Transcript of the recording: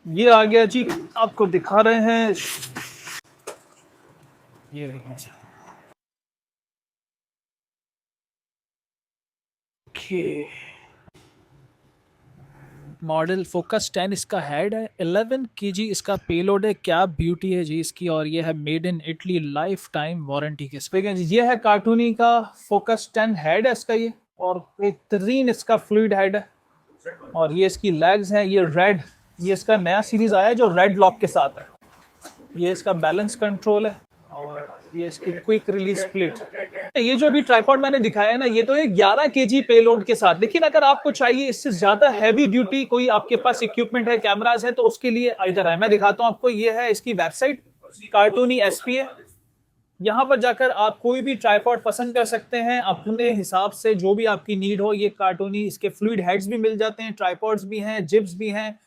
ये आ गया जी, आपको दिखा रहे हैं, ये देखिए। ओके, मॉडल फोकस 10 इसका हेड है, 11 केजी इसका पेलोड है। क्या ब्यूटी है जी इसकी, और ये है made in Italy, life time warranty के साथ। ये है कार्टूनी का फोकस 10 हेड है इसका ये, और बेहतरीन इसका फ्लूइड हेड है। और ये इसकी लेग्स हैं, ये रेड, ये इसका नया सीरीज आया है जो रेड लॉक के साथ है। ये इसका बैलेंस कंट्रोल है, और ये इसकी क्विक रिलीज स्प्लिट। ये जो अभी ट्राइपॉड मैंने दिखाया है ना, ये तो है 11 केजी पेलोड के साथ। लेकिन अगर आपको चाहिए इससे ज्यादा हैवी ड्यूटी, कोई आपके पास इक्विपमेंट है, कैमराज है, तो उसके लिए इधर है, मैं दिखाता हूँ आपको। ये है इसकी वेबसाइट, कार्टूनी एसपी है। यहाँ पर जाकर आप कोई भी ट्राइपॉड पसंद कर सकते हैं अपने हिसाब से, जो भी आपकी नीड हो। ये कार्टूनी, इसके फ्लूइड हेड्स भी मिल जाते हैं, ट्राइपॉड्स भी हैं, जिब्स भी हैं,